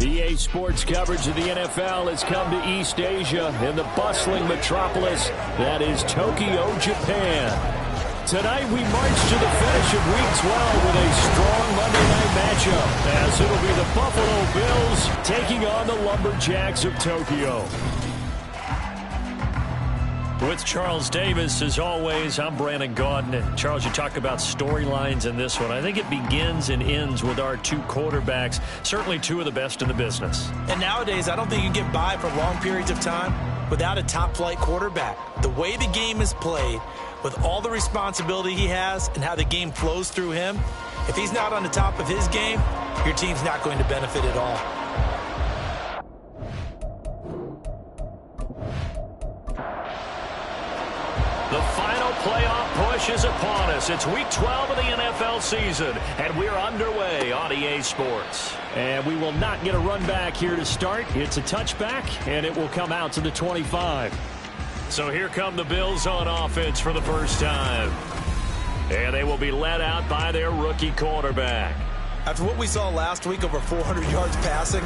EA Sports coverage of the NFL has come to East Asia in the bustling metropolis that is Tokyo, Japan. Tonight we march to the finish of Week 12 with a strong Monday night matchup, as it'll be the Buffalo Bills taking on the Lumberjacks of Tokyo. With Charles Davis, as always, I'm Brandon Gaudin. And Charles, you talk about storylines in this one. I think it begins and ends with our two quarterbacks, certainly two of the best in the business. And nowadays, I don't think you can get by for long periods of time without a top-flight quarterback. The way the game is played, with all the responsibility he has and how the game flows through him, if he's not on the top of his game, your team's not going to benefit at all. The final playoff push is upon us. It's Week 12 of the NFL season, and we're underway on EA Sports. And we will not get a run back here to start. It's a touchback, and it will come out to the 25. So here come the Bills on offense for the first time. And they will be led out by their rookie quarterback. After what we saw last week, over 400 yards passing,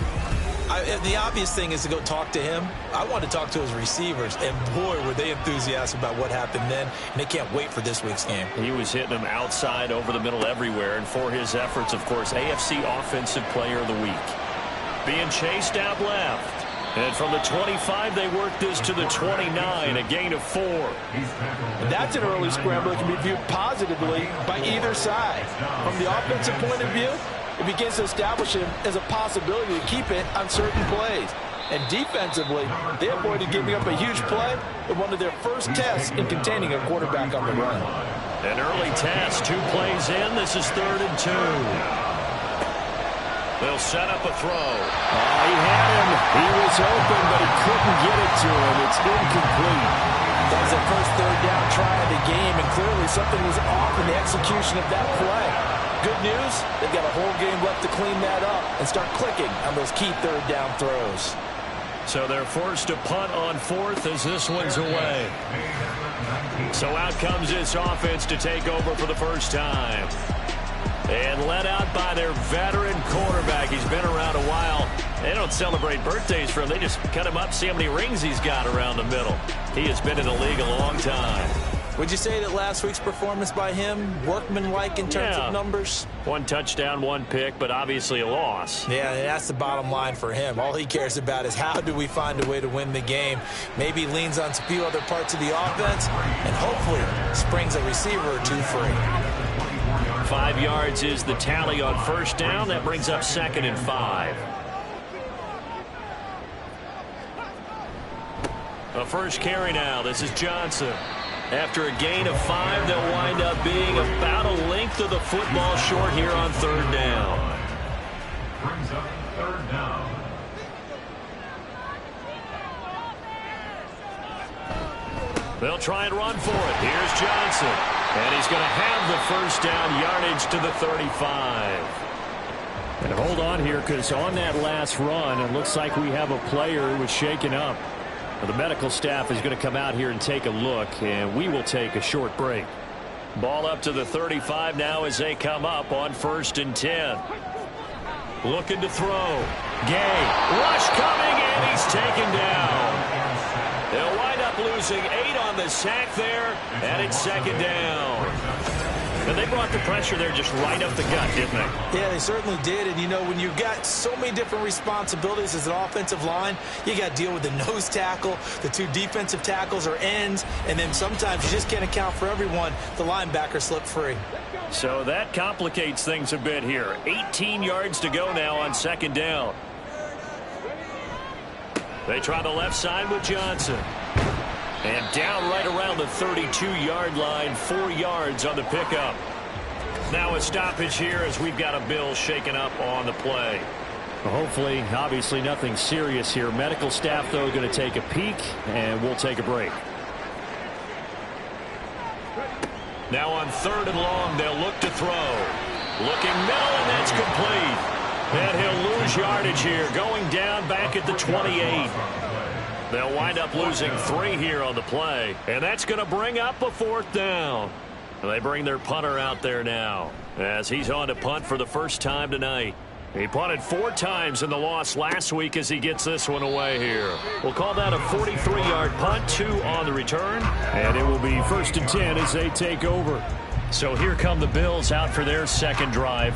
the obvious thing is to go talk to him. I want to talk to his receivers, and boy, were they enthusiastic about what happened then, and they can't wait for this week's game. He was hitting them outside, over the middle, everywhere, and for his efforts, of course, AFC Offensive Player of the Week. Being chased out left. And from the 25, they work this to the 29, a gain of 4. And that's an early scramble that can be viewed positively by either side. From the offensive point of view, it begins to establish him as a possibility to keep it on certain plays. And defensively, they avoided giving up a huge play in one of their first tests in containing a quarterback on the run. An early test, 2 plays in. This is 3rd and 2. They'll set up a throw. He had him. He was open, but he couldn't get it to him. It's incomplete. That was their first third down try of the game, and clearly something was off in the execution of that play. Good news, they've got a whole game left to clean that up and start clicking on those key third down throws. So they're forced to punt on 4th as this one's away. So out comes this offense to take over for the first time. And led out by their veteran quarterback. He's been around a while. They don't celebrate birthdays for him. They just cut him up, see how many rings he's got around the middle. He has been in the league a long time. Would you say that last week's performance by him, workmanlike in terms of numbers? 1 touchdown, 1 pick, but obviously a loss. Yeah, that's the bottom line for him. All he cares about is how do we find a way to win the game. Maybe leans on a few other parts of the offense, and hopefully springs a receiver or 2 free. 5 yards is the tally on first down. That brings up 2nd and 5. A first carry now. This is Johnson. After a gain of 5, they'll wind up being about a length of the football short here on 3rd down. Brings up 3rd down. They'll try and run for it. Here's Johnson. And he's going to have the first down, yardage to the 35. And hold on here, because on that last run, it looks like we have a player who was shaken up. The medical staff is going to come out here and take a look, and we will take a short break. Ball up to the 35 now as they come up on 1st and 10. Looking to throw. Gay. Rush coming, and he's taken down. They'll wind up losing 8 on the sack there, and it's 2nd down. And they brought the pressure there just right up the gut, didn't they? Yeah, they certainly did. And, you know, when you've got so many different responsibilities as an offensive line, you got to deal with the nose tackle, the 2 defensive tackles or ends, and then sometimes you just can't account for everyone. The linebacker slipped free. So that complicates things a bit here. 18 yards to go now on 2nd down. They try the left side with Johnson. And down right around the 32-yard line, 4 yards on the pickup. Now a stoppage here as we've got a Bill shaken up on the play. Well, hopefully, obviously nothing serious here. Medical staff, though, going to take a peek, and we'll take a break. Now on 3rd and long, they'll look to throw. Looking middle, and that's complete. And he'll lose yardage here, going down back at the 28. They'll wind up losing 3 here on the play, and that's going to bring up a 4th down. And they bring their punter out there now as he's on to punt for the first time tonight. He punted 4 times in the loss last week as he gets this one away here. We'll call that a 43-yard punt, 2 on the return. And it will be 1st and 10 as they take over. So here come the Bills out for their second drive.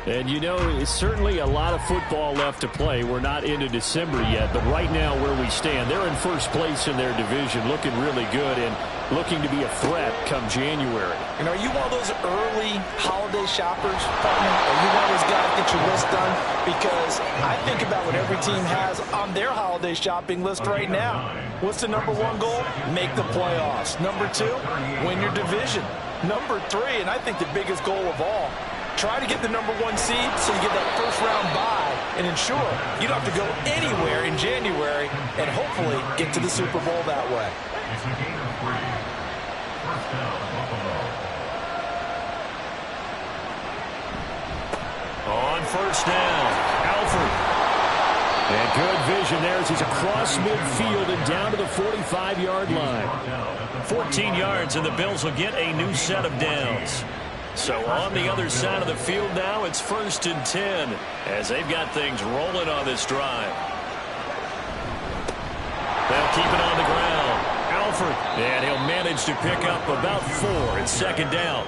And, you know, it's certainly a lot of football left to play. We're not into December yet, but right now where we stand, they're in first place in their division, looking really good and looking to be a threat come January. And are you one of those early holiday shoppers, partner? Are you one of those guys get your list done? Because I think about what every team has on their holiday shopping list right now. What's the number 1 goal? Make the playoffs. Number 2, win your division. Number 3, and I think the biggest goal of all, try to get the number 1 seed so you get that first-round bye and ensure you don't have to go anywhere in January and hopefully get to the Super Bowl that way. It's a gain of 3. First down, Buffalo. On first down, Alford. And good vision there as he's across midfield and down to the 45-yard line. 14 yards, and the Bills will get a new set of downs. So on the other side of the field now, it's 1st and 10 as they've got things rolling on this drive. They'll keep it on the ground. Alford, and he'll manage to pick up about 4. It's 2nd down.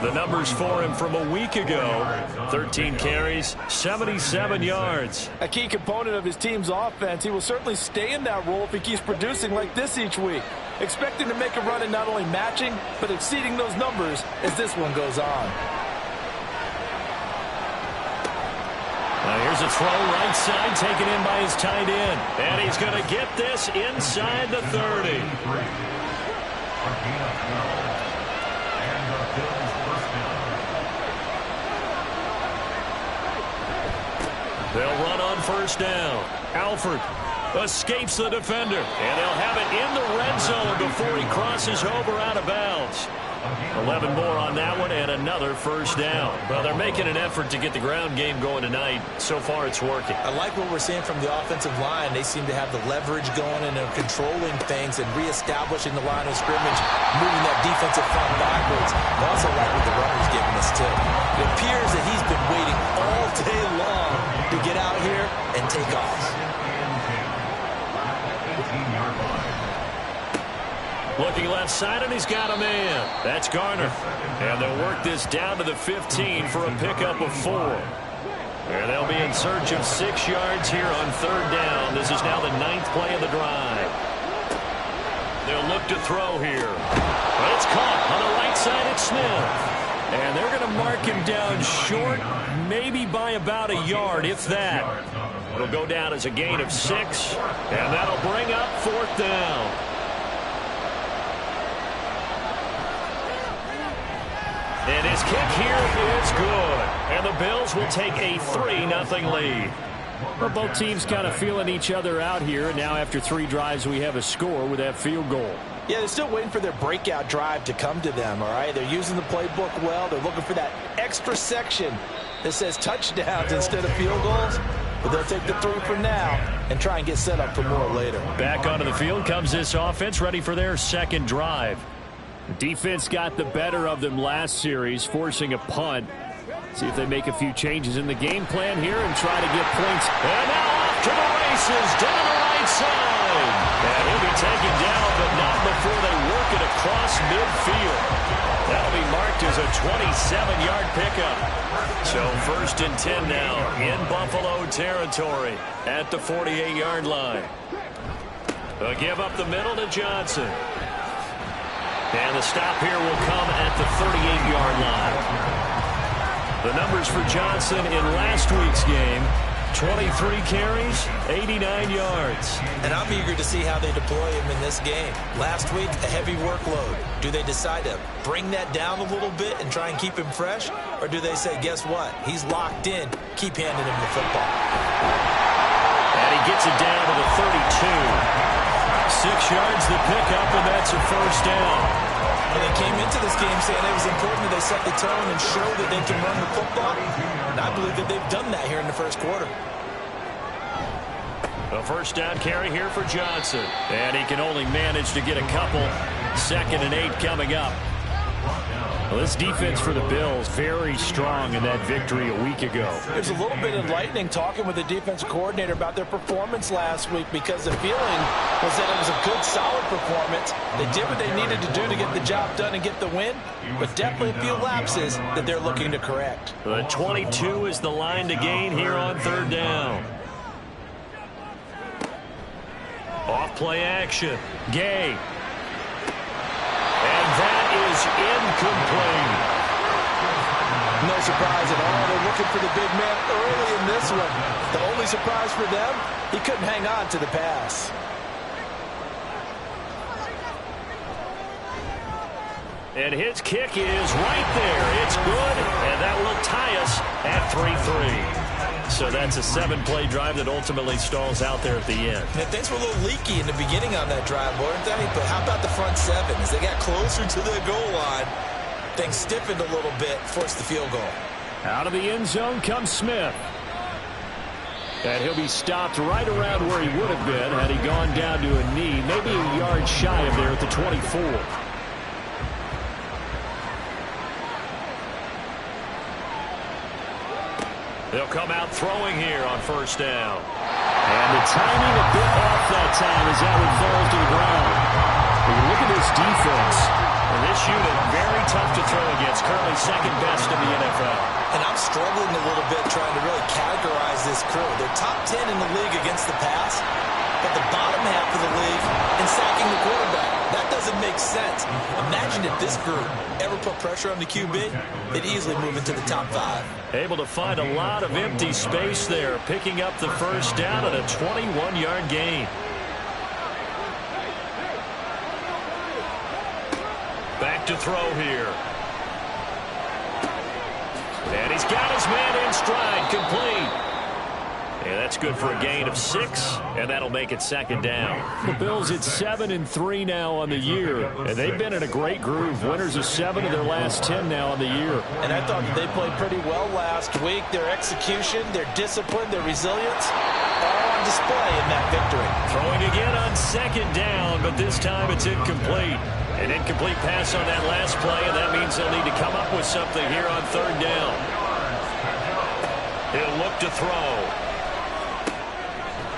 The numbers for him from a week ago, 13 carries, 77 yards. A key component of his team's offense. He will certainly stay in that role if he keeps producing like this each week. Expecting to make a run at not only matching, but exceeding those numbers as this one goes on. Now here's a throw right side, taken in by his tight end. And he's going to get this inside the 30. They'll run on first down. Alford escapes the defender, and they'll have it in the red zone before he crosses over out of bounds. 11 more on that one, and another first down. Well, they're making an effort to get the ground game going tonight. So far, it's working. I like what we're seeing from the offensive line. They seem to have the leverage going, and they're controlling things and reestablishing the line of scrimmage, moving that defensive front backwards. I also like what the runner's giving us, too. It appears that he's been waiting all day long to get out here and take off. Looking left side, and he's got a man. That's Garner. And they'll work this down to the 15 for a pickup of 4. And they'll be in search of 6 yards here on 3rd down. This is now the 9th play of the drive. They'll look to throw here. But it's caught on the right side. It's Smith. And they're going to mark him down short, maybe by about a yard, if that. It'll go down as a gain of 6. And that'll bring up 4th down. And his kick here is good. And the Bills will take a 3-0 lead. Well, both teams kind of feeling each other out here. And now after 3 drives, we have a score with that field goal. Yeah, they're still waiting for their breakout drive to come to them, all right? They're using the playbook well. They're looking for that extra section that says touchdowns instead of field goals. But they'll take the 3 for now and try and get set up for more later. Back onto the field comes this offense, ready for their second drive. Defense got the better of them last series, forcing a punt. See if they make a few changes in the game plan here and try to get points. And now off to the races, down the right side. And he'll be taken down, but not before they work it across midfield. That'll be marked as a 27-yard pickup. So 1st and 10 now in Buffalo territory at the 48-yard line. They'll give up the middle to Johnson. And the stop here will come at the 38-yard line. The numbers for Johnson in last week's game, 23 carries, 89 yards. And I'm eager to see how they deploy him in this game. Last week, a heavy workload. Do they decide to bring that down a little bit and try and keep him fresh? Or do they say, guess what? He's locked in. Keep handing him the football. And he gets it down to the 32. 6 yards the pickup, and that's a first down. And they came into this game saying it was important that they set the tone and show that they can run the football. And I believe that they've done that here in the first quarter. A first down carry here for Johnson. And he can only manage to get a couple. 2nd and 8 coming up. Well, this defense for the Bills, very strong in that victory a week ago. It was a little bit enlightening talking with the defensive coordinator about their performance last week, because the feeling was that it was a good, solid performance. They did what they needed to do to get the job done and get the win, but definitely a few lapses that they're looking to correct. The 22 is the line to gain here on third down. Off play action. Gay. And that is incomplete. No surprise at all. They're looking for the big man early in this one. The only surprise for them, he couldn't hang on to the pass. And his kick is right there. It's good, and that will tie us at 3-3. So that's a 7-play drive that ultimately stalls out there at the end. And things were a little leaky in the beginning on that drive, weren't they? But how about the front seven? As they got closer to the goal line, things stiffened a little bit, forced the field goal. Out of the end zone comes Smith. And he'll be stopped right around where he would have been had he gone down to a knee, maybe a yard shy of there at the 24. They'll come out throwing here on first down. And the timing a bit off that time as that one falls to the ground. When you look at this defense, And this unit, very tough to throw against, currently second best in the NFL. And I'm struggling a little bit trying to really categorize this crew. They're top 10 in the league against the pass, but the bottom half of the league in sacking the quarterback. That doesn't make sense. Imagine if this group ever put pressure on the QB, they'd easily move into the top 5. Able to find a lot of empty space there, picking up the first down at a 21-yard gain. Back to throw here. And he's got his man in stride, complete. And that's good for a gain of 6, and that'll make it second down. the Bills at 7-3 now on the year, and they've been in a great groove. Winners of 7 of their last 10 now on the year. And I thought that they played pretty well last week. Their execution, their discipline, their resilience, all on display in that victory. Throwing again on second down, but this time it's incomplete. An incomplete pass on that last play, and that means they'll need to come up with something here on third down. He'll look to throw.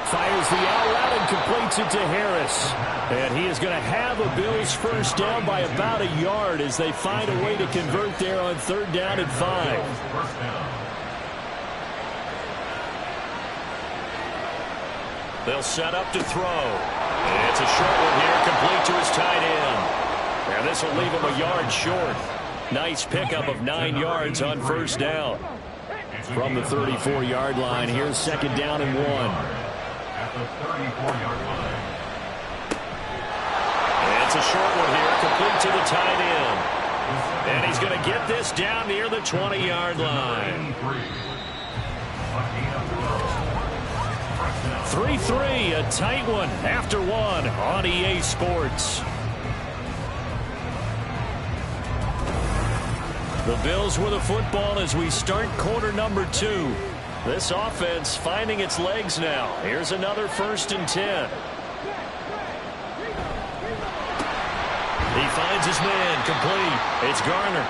Fires the out route and completes it to Harris. And he is going to have a Bills first down by about a yard as they find a way to convert there on third down and 5. They'll set up to throw. And it's a short one here, complete to his tight end. And this will leave him a yard short. Nice pickup of 9 yards on first down. From the 34-yard line, here's second down and 1. At the 34-yard line. And it's a short one here, complete to the tight end. And he's going to get this down near the 20-yard line. 3-3, a tight one after 1 on EA Sports. The Bills with a football as we start quarter number 2. This offense finding its legs now. Here's another 1st and 10. He finds his man, complete. It's Garner.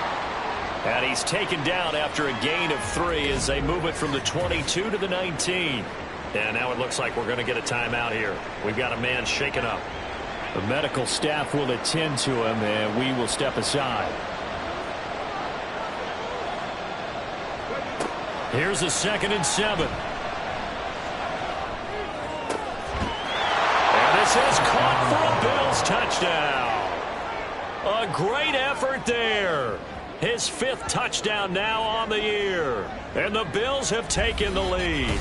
And he's taken down after a gain of 3 as they move it from the 22 to the 19. And now it looks like we're going to get a timeout here. We've got a man shaken up. The medical staff will attend to him, and we will step aside. Here's a 2nd and 7. And this is caught for a Bills touchdown. A great effort there. His 5th touchdown now on the year. And the Bills have taken the lead.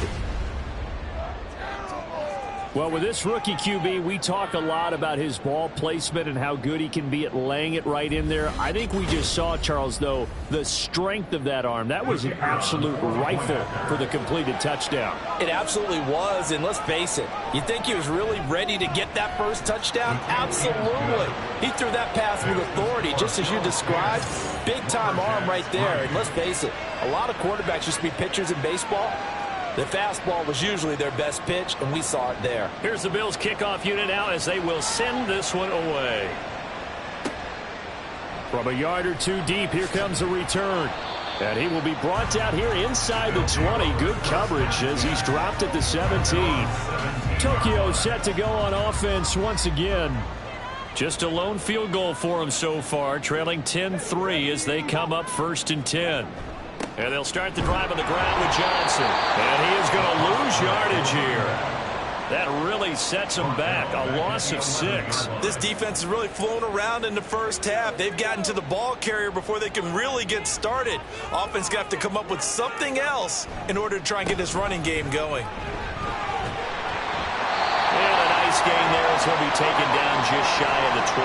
Well, with this rookie QB, we talk a lot about his ball placement and how good he can be at laying it right in there. I think we just saw, Charles, though, the strength of that arm. That was an absolute rifle for the completed touchdown. It absolutely was, and let's face it, you think he was really ready to get that first touchdown? Absolutely. He threw that pass with authority, just as you described. Big-time arm right there, and let's face it, a lot of quarterbacks used to be pitchers in baseball. The fastball was usually their best pitch, and we saw it there. Here's the Bills kickoff unit now as they will send this one away. From a yard or two deep, here comes a return. And he will be brought down here inside the 20. Good coverage as he's dropped at the 17. Tokyo set to go on offense once again. Just a lone field goal for him so far, trailing 10-3 as they come up 1st and 10. And they'll start the drive on the ground with Johnson. And he is going to lose yardage here. That really sets him back. A loss of 6. This defense is really flown around in the first half. They've gotten to the ball carrier before they can really get started. Offense got to come up with something else in order to try and get this running game going. And a nice gain there as he'll be taken down just shy of the 20.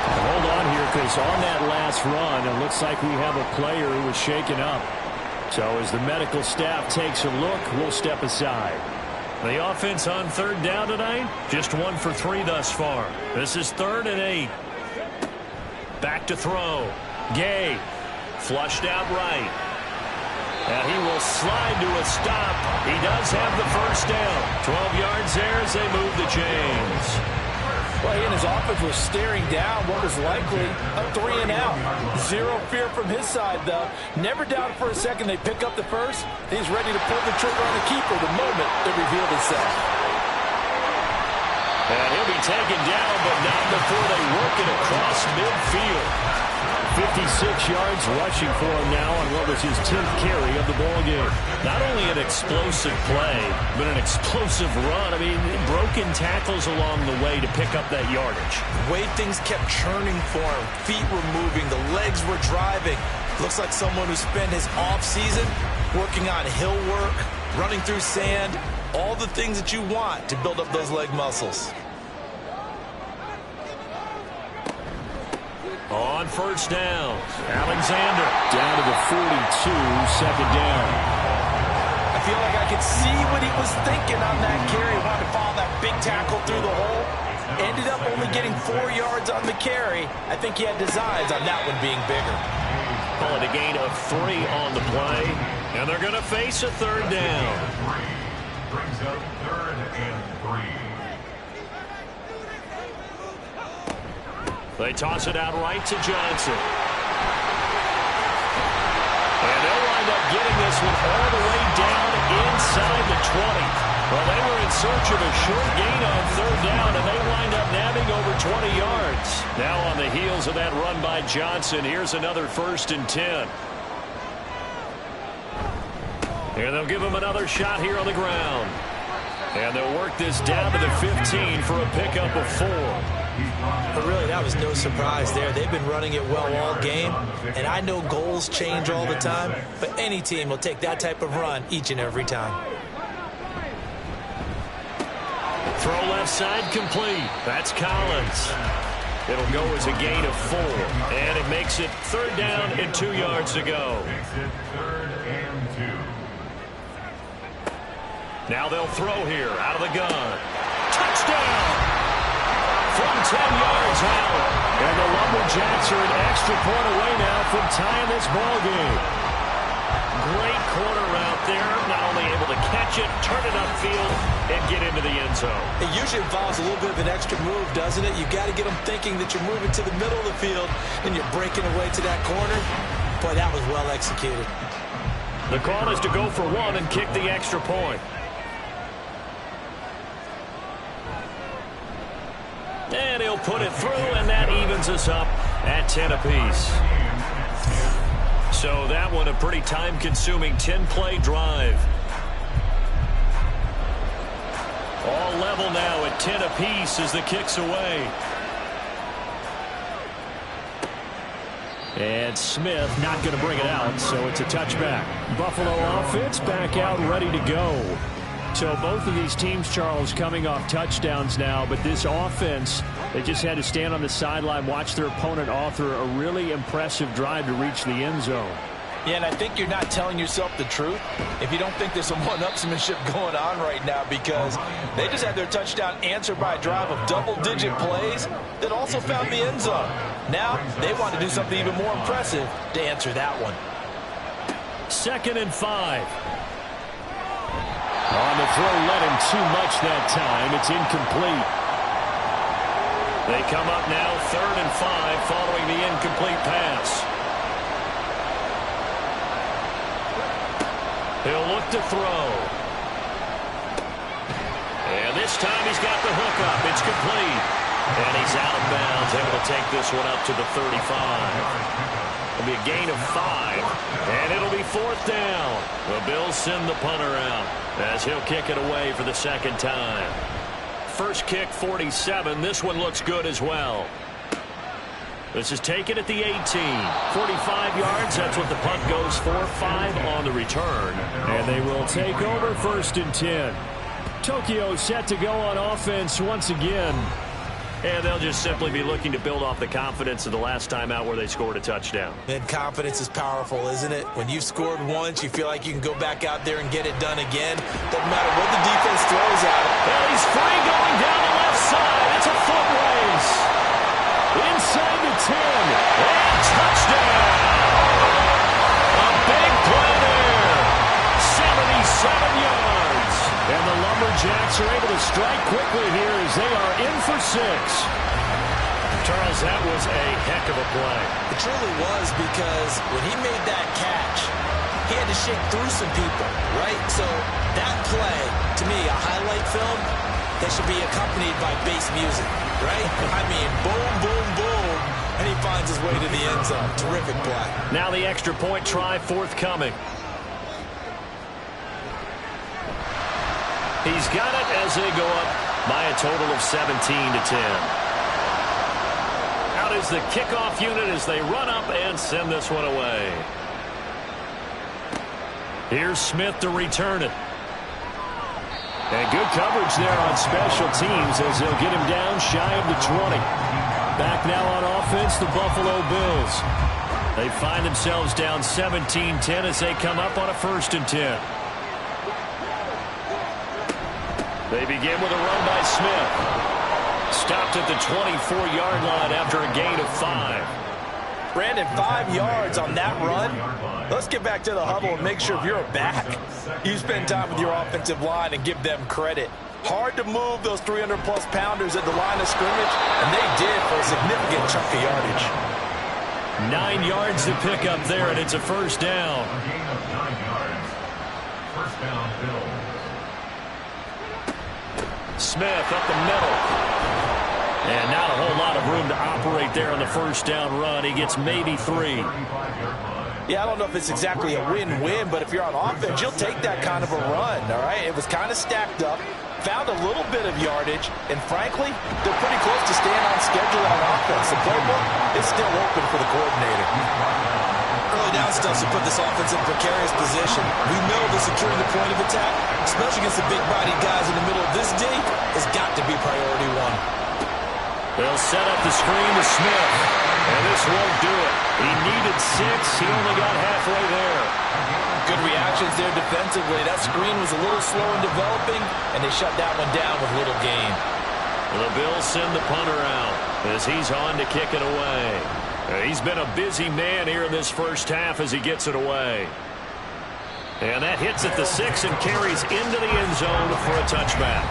And hold on here, because on that last run, it looks like we have a player who was shaken up. So as the medical staff takes a look, we'll step aside. The offense on 3rd down tonight, just 1 for 3 thus far. This is 3rd and 8. Back to throw. Gay. Flushed out right. And he will slide to a stop. He does have the first down. 12 yards there as they move the chains. Well, he and his offense was staring down what was likely a 3 and out. Zero fear from his side, though. Never doubted for a second they pick up the first. He's ready to pull the trigger on the keeper the moment it revealed itself. And he'll be taken down, but not before they work it across midfield. 56 yards rushing for him now on what was his 10th carry of the ball game. Not only an explosive play, but an explosive run. I mean, broken tackles along the way to pick up that yardage. The way things kept churning for him, feet were moving, the legs were driving. Looks like someone who spent his off-season working on hill work, running through sand, all the things that you want to build up those leg muscles. On 1st down, Alexander. Down to the 42, 2nd down. I feel like I could see what he was thinking on that carry. He wanted to follow that big tackle through the hole. Ended up only getting 4 yards on the carry. I think he had designs on that one being bigger. Call it a gain of 3 on the play. And they're going to face a 3rd down. Brings up 3rd and 3. They toss it out right to Johnson. And they'll wind up getting this one all the way down inside the 20. Well, they were in search of a short gain on 3rd down, and they wind up nabbing over 20 yards. Now on the heels of that run by Johnson, here's another 1st and 10. And they'll give him another shot here on the ground. And they'll work this down to the 15 for a pickup of 4. But really, that was no surprise there. They've been running it well all game, and I know goals change all the time, but any team will take that type of run each and every time. Throw left side complete. That's Collins. It'll go as a gain of 4, and it makes it 3rd down and 2 yards to go. Makes it 3rd and 2. Now they'll throw here out of the gun. Touchdown! From 10 yards out. And the Lumberjacks are an extra point away now from tying this ball game. Great corner route there. Not only able to catch it, turn it upfield, and get into the end zone. It usually involves a little bit of an extra move, doesn't it? You've got to get them thinking that you're moving to the middle of the field and you're breaking away to that corner. Boy, that was well executed. The call is to go for 1 and kick the extra point. And he'll put it through, and that evens us up at 10 apiece. So that one a pretty time-consuming 10-play drive. All level now at 10 apiece as the kick's away. And Smith not going to bring it out, so it's a touchback. Buffalo offense back out ready to go. So both of these teams, Charles, coming off touchdowns now, but this offense, they just had to stand on the sideline, watch their opponent author a really impressive drive to reach the end zone. Yeah, and I think you're not telling yourself the truth if you don't think there's some one-upsmanship going on right now, because they just had their touchdown answered by a drive of double-digit plays that also found the end zone. Now they want to do something even more impressive to answer that one. 2nd and 5. On the throw, led him too much that time. It's incomplete. They come up now 3rd and 5 following the incomplete pass. He'll look to throw. And this time he's got the hook up. It's complete. And he's out of bounds, able to take this one up to the 35. It'll be a gain of 5. And it'll be 4th down. The Bills send the punter out as he'll kick it away for the 2nd time. First kick, 47. This one looks good as well. This is taken at the 18. 45 yards. That's what the punt goes for. 5 on the return. And they will take over 1st and 10. Tokyo set to go on offense once again. And they'll just simply be looking to build off the confidence of the last time out where they scored a touchdown. And confidence is powerful, isn't it? When you've scored once, you feel like you can go back out there and get it done again. Doesn't matter what the defense throws at him. And he's free going down the left side. It's a foot race. Inside the 10. And touchdown. A big play there. 77 yards. And the Lumberjacks are able to strike quickly here as they are in for 6. Charles, that was a heck of a play. It truly was, because when he made that catch, he had to shake through some people, right? So that play, to me, a highlight film that should be accompanied by bass music, right? I mean, boom, boom, boom, and he finds his way to the end zone. Terrific play. Now the extra point try forthcoming. He's got it as they go up by a total of 17 to 10. Out is the kickoff unit as they run up and send this one away. Here's Smith to return it. And good coverage there on special teams as they'll get him down shy of the 20. Back now on offense, the Buffalo Bills. They find themselves down 17-10 as they come up on a 1st and 10. They begin with a run by Smith. Stopped at the 24-yard line after a gain of 5. Brandon, 5 yards on that run. Let's get back to the huddle and make sure if you're a back, you spend time with your offensive line and give them credit. Hard to move those 300-plus pounders at the line of scrimmage, and they did for a significant chunk of yardage. 9 yards to pick up there, and it's a 1st down. A gain of 9 yards. 1st down, Bills. Smith up the middle. And not a whole lot of room to operate there on the 1st down run. He gets maybe 3. Yeah, I don't know if it's exactly a win-win, but if you're on offense, you'll take that kind of a run, all right? It was kind of stacked up, found a little bit of yardage, and frankly, they're pretty close to staying on schedule on offense. The playbook is still open for the coordinator. Early down stuff to put this offense in a precarious position. We know that securing the point of attack, especially against the big-bodied guys in the middle of this D, has got to be priority 1. They'll set up the screen to Smith. And this won't do it. He needed 6. He only got halfway there. Good reactions there defensively. That screen was a little slow in developing, and they shut that one down with little gain. The Bills send the punter out as he's on to kick it away. He's been a busy man here in this 1st half as he gets it away. And that hits at the 6 and carries into the end zone for a touchback.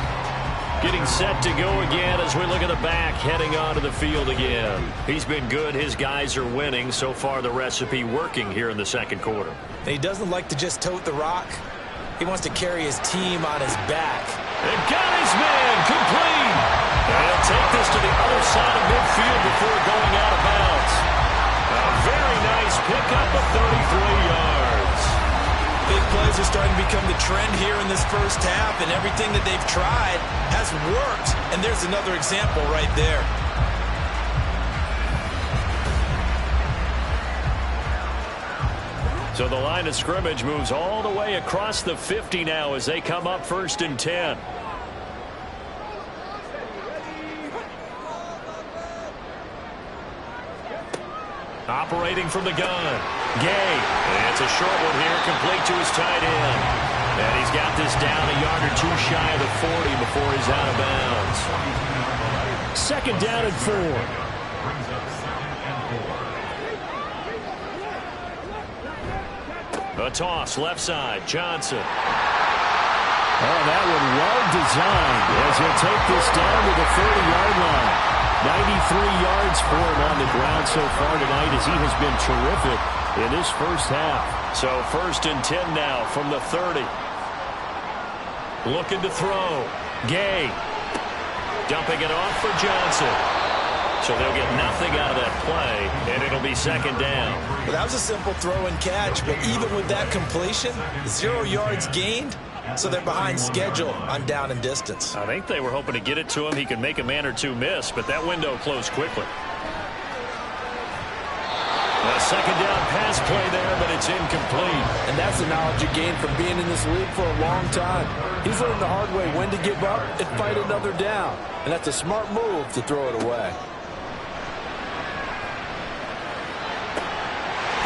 Getting set to go again as we look at the back heading onto the field again. He's been good. His guys are winning. So far the recipe working here in the 2nd quarter. He doesn't like to just tote the rock. He wants to carry his team on his back. And got his man complete. And he'll take this to the other side of midfield before going out of bounds. A very nice pickup of 33 yards. Big plays are starting to become the trend here in this 1st half, and everything that they've tried has worked. And there's another example right there. So the line of scrimmage moves all the way across the 50 now as they come up 1st and 10. Operating from the gun. Gay. And it's a short one here, complete to his tight end. And he's got this down a yard or 2 shy of the 40 before he's out of bounds. 2nd down and 4. Brings up 2nd and 4. A toss, left side, Johnson. Oh, that one well designed as he'll take this down to the 30-yard line. yards for him on the ground so far tonight as he has been terrific in this first half. So 1st and 10 now from the 30. Looking to throw. Gay. Dumping it off for Johnson. So they'll get nothing out of that play, and it'll be 2nd down. Well, that was a simple throw and catch, but even with that completion, 0 yards gained, so they're behind schedule on down and distance. I think they were hoping to get it to him. He could make a man or two miss, but that window closed quickly. A 2nd down pass play there, but it's incomplete. And that's the knowledge you gain from being in this league for a long time. He's learned the hard way when to give up and fight another down. And that's a smart move to throw it away.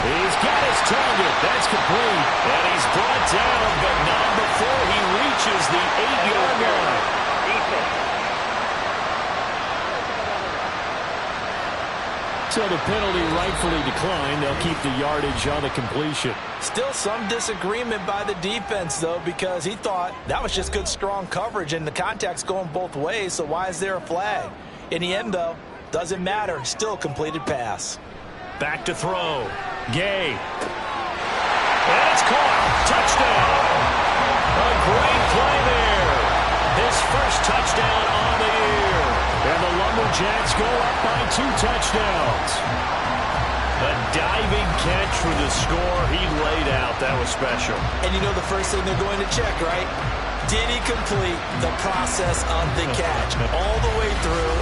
He's got his target. That's complete. And he's brought down, but not before he reaches the 8-yard line. So the penalty rightfully declined. They'll keep the yardage on the completion. Still some disagreement by the defense, though, because he thought that was just good, strong coverage, and the contact's going both ways, so why is there a flag? In the end, though, doesn't matter. Still completed pass. Back to throw. Gay. And it's caught. Touchdown. A great play there. His first touchdown on the year. And the Lumberjacks go up by 2 touchdowns. A diving catch for the score. He laid out. That was special. And you know the first thing they're going to check, right? Did he complete the process of the catch? All the way through.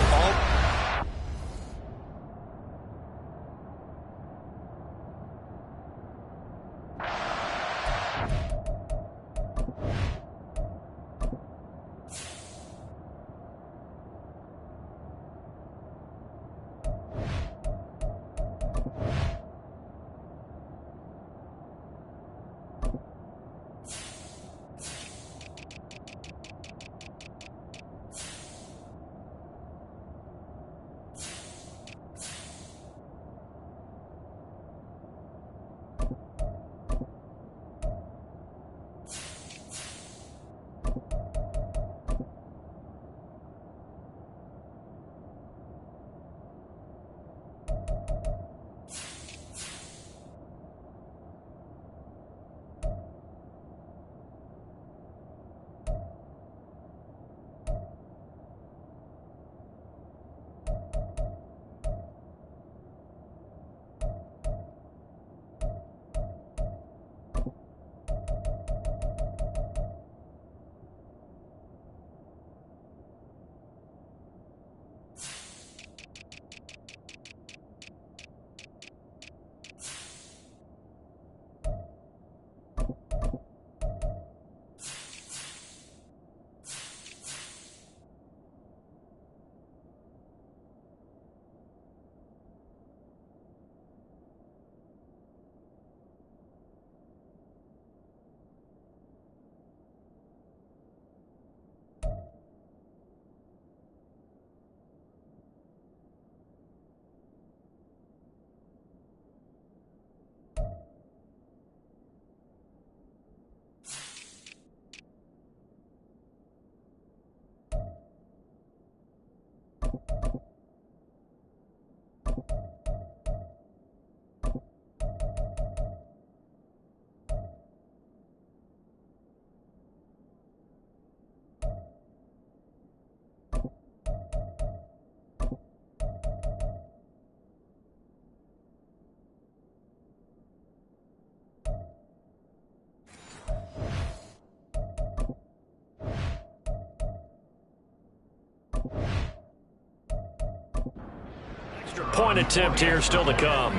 Point attempt here still to come.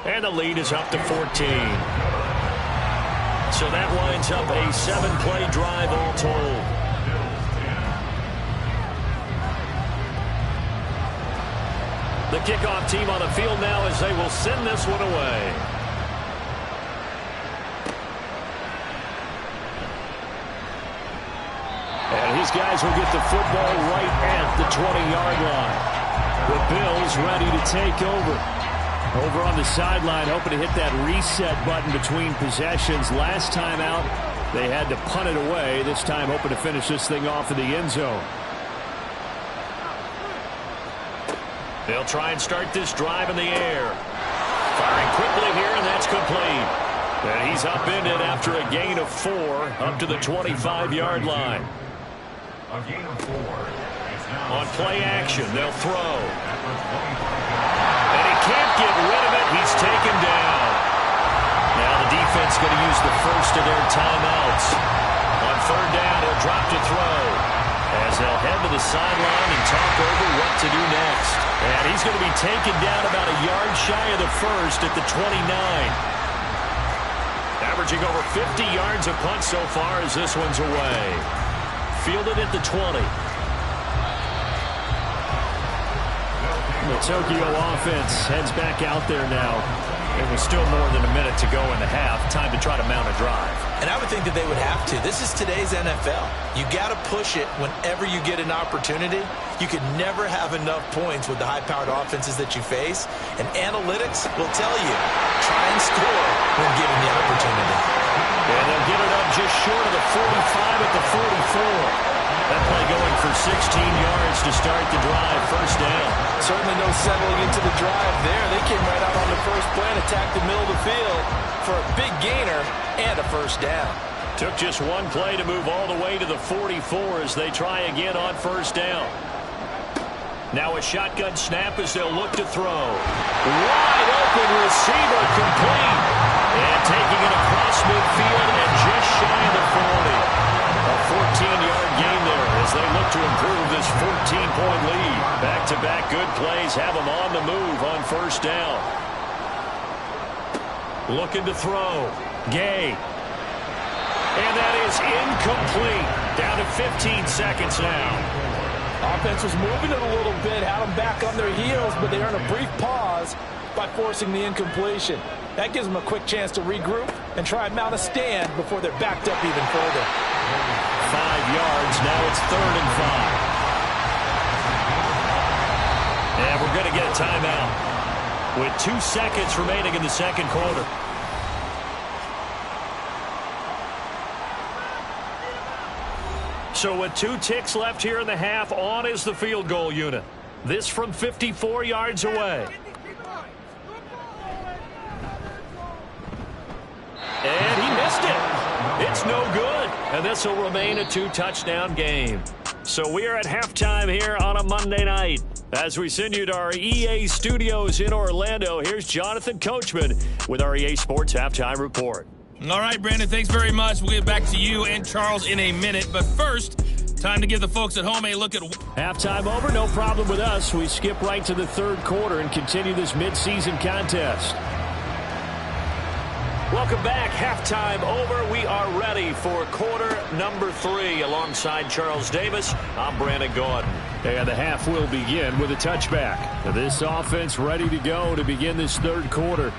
And the lead is up to 14. So that winds up a 7-play drive all told. The kickoff team on the field now as they will send this one away. And these guys will get the football right at the 20-yard line. The Bills ready to take over. Over on the sideline, hoping to hit that reset button between possessions. Last time out, They had to punt it away, this time hoping to finish this thing off in the end zone. They'll try and start this drive in the air. Firing quickly here, and that's complete. And he's upended after a gain of 4 up to the 25-yard line. A gain of 4. On play action, they'll throw. And he can't get rid of it. He's taken down. Now the defense going to use the first of their timeouts. On third down, he'll drop to throw, as they'll head to the sideline and talk over what to do next. And he's going to be taken down about a yard shy of the first at the 29. Averaging over 50 yards a punt so far as this one's away. Fielded at the 20. The Tokyo offense heads back out there now. It was still more than a minute to go in the half. Time to try to mount a drive. And I would think that they would have to. This is today's NFL. You got to push it whenever you get an opportunity. You can never have enough points with the high-powered offenses that you face. And analytics will tell you, try and score when given the opportunity. And they'll get it up just short of the 45 at the 44. That play going for 16 yards to start the drive, first down. Certainly no settling into the drive there. They came right out on the first play and attacked the middle of the field for a big gainer and a first down. Took just one play to move all the way to the 44 as they try again on first down. Now a shotgun snap as they'll look to throw. Wide open receiver complete. And taking it across midfield and just shy of the 40. A 14-yard gain there as they look to improve this 14-point lead. Back-to-back good plays have them on the move on first down. Looking to throw. Gay. And that is incomplete. Down to 15 seconds now. Offense was moving it a little bit, had them back on their heels, but they earned a brief pause by forcing the incompletion. That gives them a quick chance to regroup and try and mount a stand before they're backed up even further. 5 yards. Now it's 3rd and 5. And we're going to get a timeout with 2 seconds remaining in the second quarter. So with 2 ticks left here in the half, on is the field goal unit. This from 54 yards away. And he missed it. It's no good. And this will remain a 2-touchdown game. So we are at halftime here on a Monday night. As we send you to our EA studios in Orlando, here's Jonathan Coachman with our EA Sports Halftime Report. All right, Brandon, thanks very much. We'll get back to you and Charles in a minute. But first, time to give the folks at home a look at... Halftime over, no problem with us. We skip right to the third quarter and continue this midseason contest. Welcome back. Halftime over. We are ready for quarter number 3. Alongside Charles Davis, I'm Brandon Gaudin. And the half will begin with a touchback. This offense ready to go to begin this third quarter.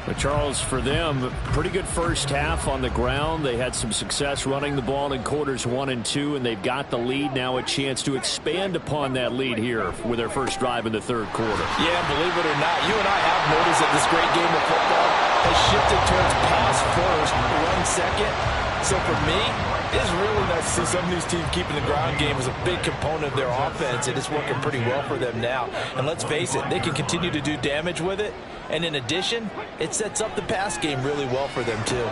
But Charles, for them, pretty good first half on the ground. They had some success running the ball in quarters 1 and 2, and they've got the lead now, a chance to expand upon that lead here with their first drive in the third quarter. Yeah, believe it or not, you and I have noticed that this great game of football has shifted towards pass first, run second. So for me, it's really nice to see some of these teams keeping the ground game as a big component of their offense, and it's working pretty well for them now. And let's face it, they can continue to do damage with it. And in addition, it sets up the pass game really well for them, too.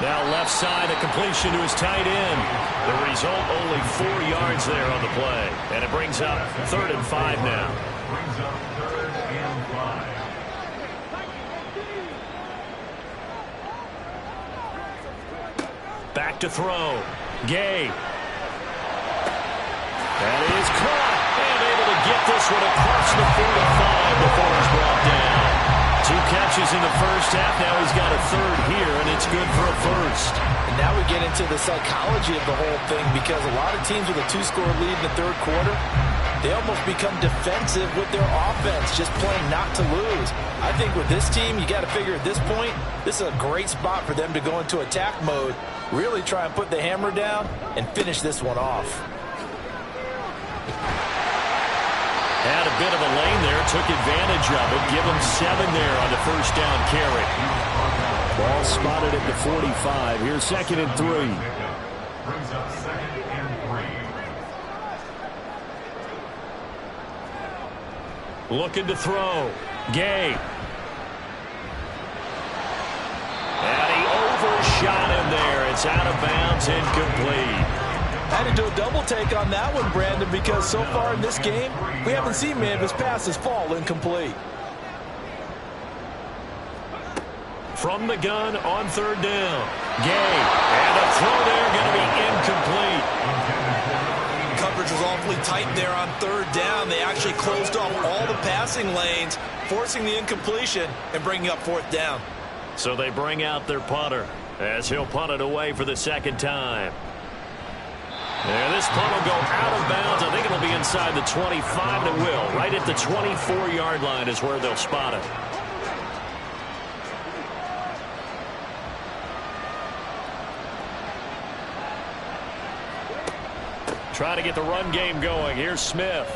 Now left side, a completion to his tight end. The result, only 4 yards there on the play. And it brings up 3rd and 5 now. Brings up 3rd and 5. Back to throw. Gay. That is caught. And able to get this one across the 45 before he's brought down. 2 catches in the first half. Now he's got a 3rd here, and it's good for a first. And now we get into the psychology of the whole thing, because a lot of teams with a 2-score lead in the third quarter, they almost become defensive with their offense, just playing not to lose. I think with this team, you got to figure at this point, this is a great spot for them to go into attack mode, really try and put the hammer down and finish this one off. Had a bit of a lane there, took advantage of it. Give him 7 there on the first down carry. Ball spotted at the 45. Here's 2nd and 3. Brings up 2nd and 3. Looking to throw. Gay. And he overshot him there. It's out of bounds, incomplete. Had to do a double take on that one, Brandon, because so far in this game, we haven't seen many of his passes fall incomplete. From the gun on 3rd down. Gay. And a throw there going to be incomplete. Coverage was awfully tight there on 3rd down. They actually closed off all the passing lanes, forcing the incompletion and bringing up 4th down. So they bring out their punter as he'll punt it away for the 2nd time. And this punt will go out of bounds. I think it'll be inside the 25, and it will. Right at the 24-yard line is where they'll spot it. Trying to get the run game going. Here's Smith.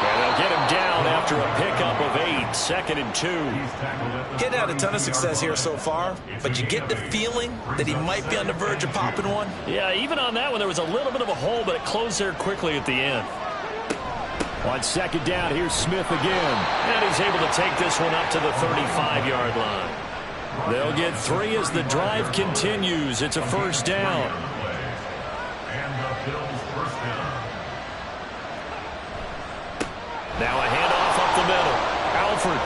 And they'll get him down after a pickup of 8. 2nd and 2. Getting had a ton of success here so far, but you get the feeling that he might be on the verge of popping one. Yeah, even on that one, there was a little bit of a hole, but it closed there quickly at the end. On 2nd down, here's Smith again. And he's able to take this one up to the 35-yard line. They'll get 3 as the drive continues. It's a 1st down. And the Bills' 1st down. Now a handoff up the middle. Alford.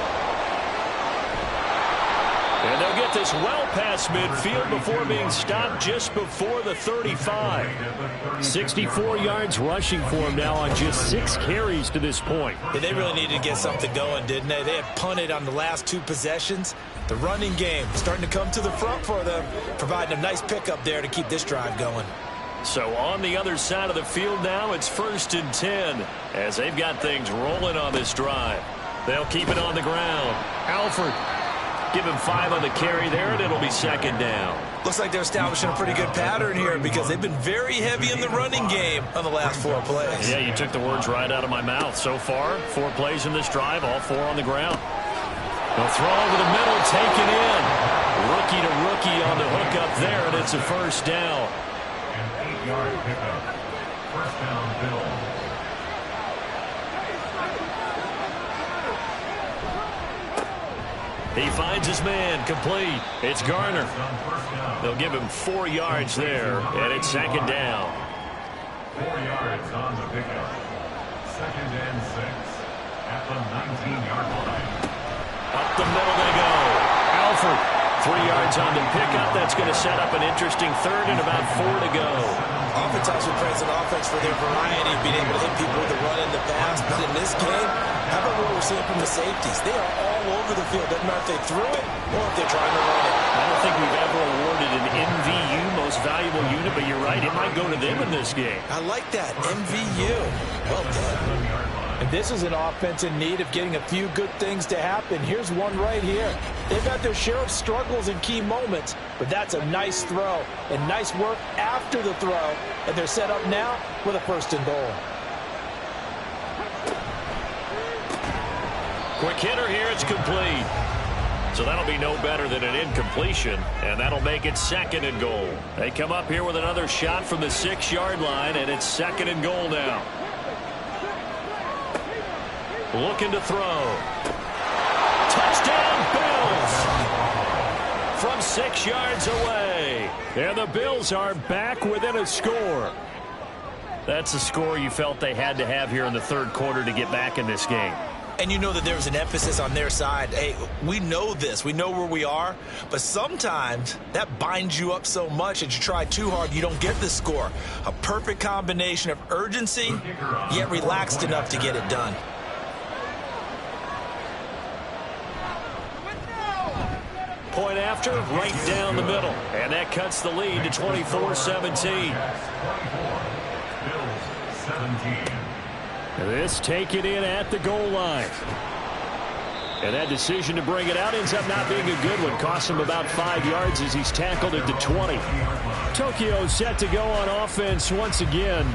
And they'll get this well past midfield before being stopped just before the 35. 64 yards rushing for him now on just 6 carries to this point. Yeah, they really needed to get something going, didn't they? They had punted on the last 2 possessions. The running game starting to come to the front for them, providing a nice pickup there to keep this drive going. So on the other side of the field now, it's 1st and 10 as they've got things rolling on this drive. They'll keep it on the ground. Alford, give him 5 on the carry there, and it'll be 2nd down. Looks like they're establishing a pretty good pattern here because they've been very heavy in the running game on the last 4 plays. Yeah, you took the words right out of my mouth. So far, 4 plays in this drive, all 4 on the ground. They'll throw over the middle, taken in. Rookie to rookie on the hook up there, and it's a 1st down. 8-yard pickup. 1st down, Bills. He finds his man, complete. It's Garner. They'll give him 4 yards there, and it's 2nd down. 4 yards on the pickup. 2nd and 6 at the 19-yard line. Up the middle they go. Alford, 3 yards on the pickup. That's going to set up an interesting 3rd and about 4 to go. Oftentimes we praise an offense for their variety, being able to hit people with the run in the pass. But in this game, how about what we're seeing from the safeties? They are all over the field. Doesn't matter if they threw it or if they're trying to run it. I don't think we've ever awarded an MVU, most valuable unit, but you're right, it might go to them in this game. I like that, MVU. Well done. And this is an offense in need of getting a few good things to happen. Here's one right here. They've got their share of struggles in key moments, but that's a nice throw and nice work after the throw. And they're set up now with a 1st and goal. Quick hitter here, it's complete. So that'll be no better than an incompletion, and that'll make it 2nd and goal. They come up here with another shot from the 6-yard line, and it's 2nd and goal now. Looking to throw. Touchdown, Bills! From 6 yards away. And the Bills are back within a score. That's the score you felt they had to have here in the 3rd quarter to get back in this game. And you know that there was an emphasis on their side. Hey, we know this. We know where we are. But sometimes that binds you up so much that you try too hard, you don't get the score. A perfect combination of urgency, yet relaxed enough to get it done. Point after, right down the middle. And that cuts the lead to 24-17. Bills 17. This taken in at the goal line. And that decision to bring it out ends up not being a good one. Costs him about 5 yards as he's tackled at the 20. Tokyo set to go on offense once again.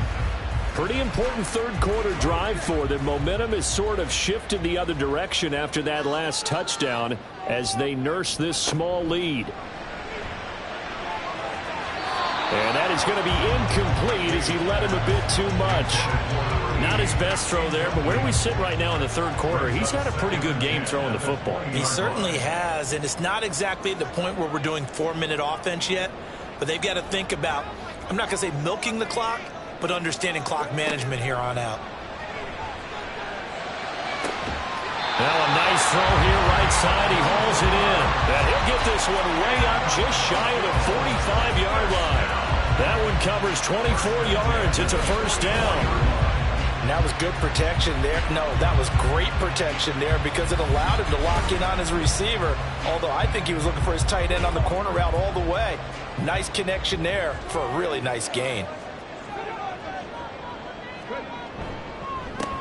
Pretty important 3rd quarter drive for them. Momentum has sort of shifted the other direction after that last touchdown. as they nurse this small lead. And that is going to be incomplete as he led him a bit too much. Not his best throw there, but where we sit right now in the third quarter, he's had a pretty good game throwing the football. He certainly has, and it's not exactly at the point where we're doing 4-minute offense yet, but they've got to think about, I'm not going to say milking the clock, but understanding clock management here on out. Now a nice throw here right side. He hauls it in. And he'll get this one way up just shy of the 45-yard line. That one covers 24 yards. It's a first down. And that was good protection there. No, that was great protection there because it allowed him to lock in on his receiver. Although I think he was looking for his tight end on the corner route all the way. Nice connection there for a really nice gain.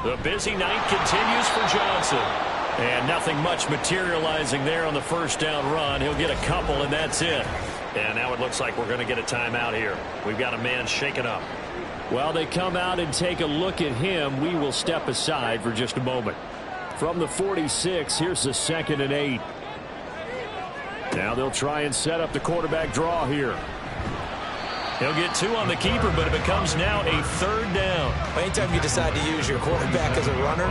The busy night continues for Johnson. And nothing much materializing there on the first down run. He'll get a couple, and that's it. And now it looks like we're going to get a timeout here. We've got a man shaken up. While they come out and take a look at him, we will step aside for just a moment. From the 46, here's the 2nd and 8. Now they'll try and set up the quarterback draw here. He'll get 2 on the keeper, but it becomes now a 3rd down. Anytime you decide to use your quarterback as a runner,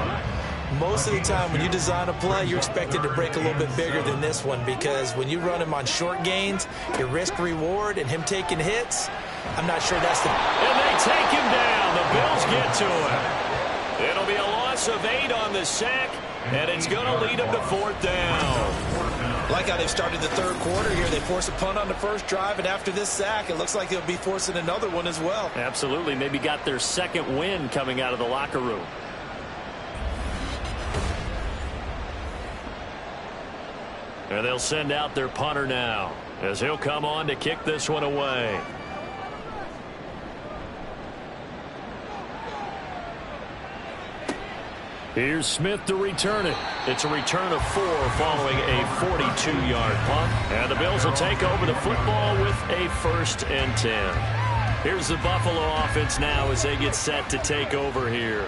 most of the time when you design a play, you're expected to break a little bit bigger than this one because when you run him on short gains, your risk-reward and him taking hits, I'm not sure that's the... And they take him down. The Bills get to him. It'll be a loss of 8 on the sack, and it's going to lead them to 4th down. Like how they've started the third quarter here. They force a punt on the first drive, and after this sack, it looks like they'll be forcing another one as well. Absolutely. Maybe got their second win coming out of the locker room. And they'll send out their punter now as he'll come on to kick this one away. Here's Smith to return it. It's a return of 4 following a 42-yard punt. And the Bills will take over the football with a 1st and 10. Here's the Buffalo offense now as they get set to take over here.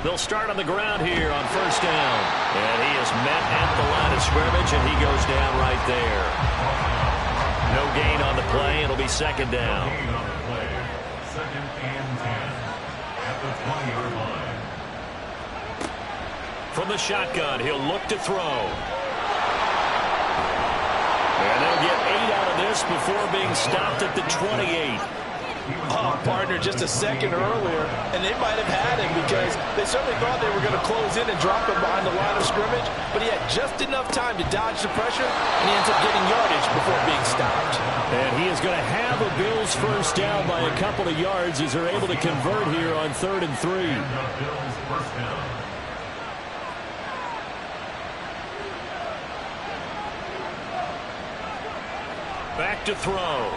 They'll start on the ground here on 1st down. And he is met at the line of scrimmage, and he goes down right there. No gain on the play. It'll be 2nd down. 2nd and 10 at the 20-yard line. From the shotgun, he'll look to throw. And they'll get 8 out of this before being stopped at the 28. Oh, partner, just a second earlier, and they might have had him because they certainly thought they were going to close in and drop him behind the line of scrimmage, but he had just enough time to dodge the pressure, and he ends up getting yardage before being stopped. And he is going to have a Bills 1st down by a couple of yards as they're able to convert here on 3rd and 3. Bills 1st down. Back to throw.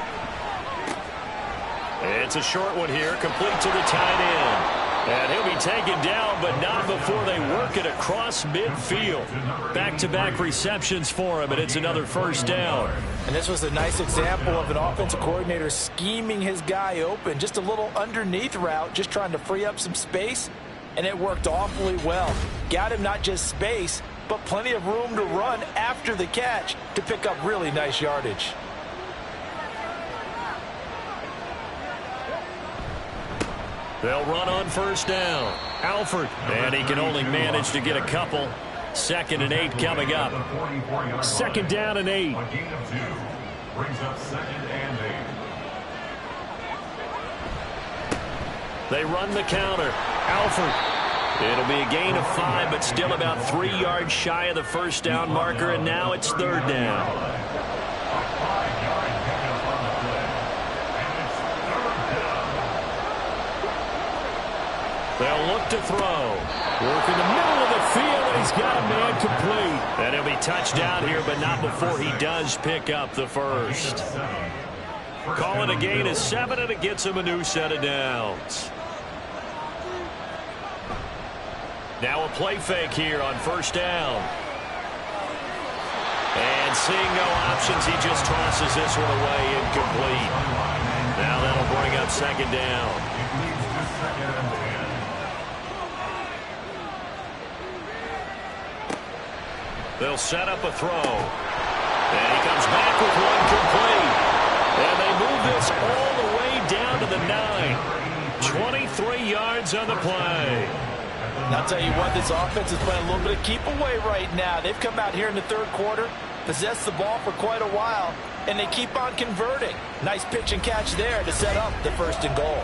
It's a short one here, complete to the tight end. And he'll be taken down, but not before they work it across midfield. Back-to-back receptions for him, and it's another 1st down. And this was a nice example of an offensive coordinator scheming his guy open. Just a little underneath route, just trying to free up some space, and it worked awfully well. Got him not just space, but plenty of room to run after the catch to pick up really nice yardage. They'll run on 1st down. Alford, and he can only manage to get a couple. 2nd and 8 coming up. 2nd down and 8. A gain of 2 brings up 2nd and 8. They run the counter. Alford. It'll be a gain of 5, but still about 3 yards shy of the 1st down marker, and now it's 3rd down. They'll look to throw. Work in the middle of the field, and he's got a man complete. And he'll be touched down here, but not before he does pick up the 1st. Call it a gain of 7, and it gets him a new set of downs. Now a play fake here on 1st down. And seeing no options, he just tosses this one away incomplete. Now that'll bring up 2nd down. They'll set up a throw. And he comes back with one complete. And they move this all the way down to the 9. 23 yards on the play. And I'll tell you what, this offense is playing a little bit of keep away right now. They've come out here in the third quarter, possessed the ball for quite a while, and they keep on converting. Nice pitch and catch there to set up the 1st and goal.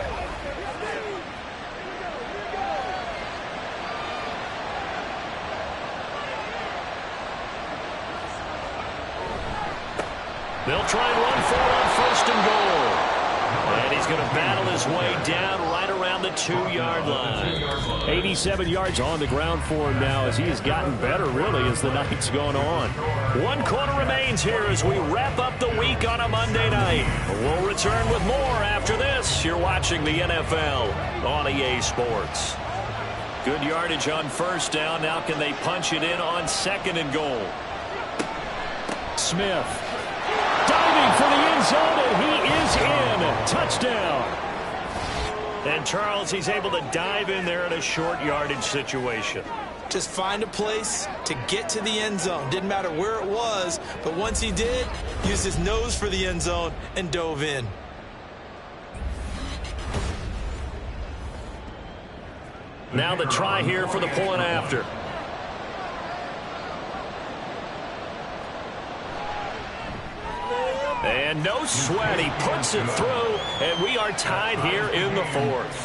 They'll try and run for it on 1st and goal. And he's going to battle his way down right around the 2-yard line. 87 yards on the ground for him now as he has gotten better, really, as the night's gone on. 1 quarter remains here as we wrap up the week on a Monday night. We'll return with more after this. You're watching the NFL on EA Sports. Good yardage on 1st down. Now can they punch it in on 2nd and goal? Smith diving for the end zone, and he is in. Touchdown. And Charles, he's able to dive in there in a short yardage situation. Just find a place to get to the end zone. Didn't matter where it was, but once he did, used his nose for the end zone and dove in. Now the try here for the point after. And no sweat, he puts it through, and we are tied here in the 4th.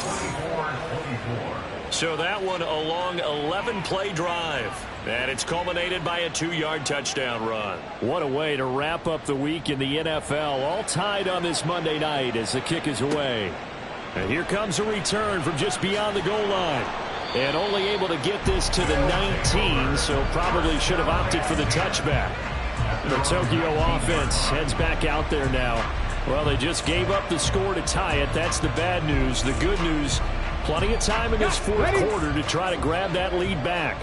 So that one a long 11-play drive, and it's culminated by a 2-yard touchdown run. What a way to wrap up the week in the NFL, all tied on this Monday night as the kick is away. And here comes a return from just beyond the goal line. And only able to get this to the 19, so probably should have opted for the touchback. The Tokyo offense heads back out there now. Well, they just gave up the score to tie it. That's the bad news. The good news, plenty of time in this 4th quarter to try to grab that lead back.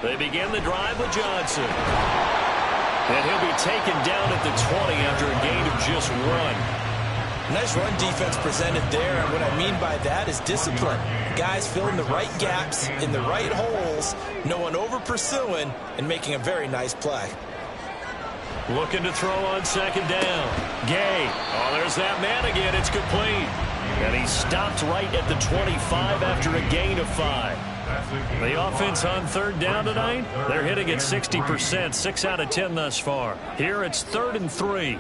They begin the drive with Johnson. And he'll be taken down at the 20 after a gain of just 1. Nice run defense presented there, and what I mean by that is discipline. Guys filling the right gaps in the right holes, no one over-pursuing, and making a very nice play. Looking to throw on 2nd down. Gay. Oh, there's that man again. It's complete. And he stopped right at the 25 after a gain of 5. The offense on 3rd down tonight, they're hitting at 60%, 6 out of 10 thus far. Here it's 3rd and 3.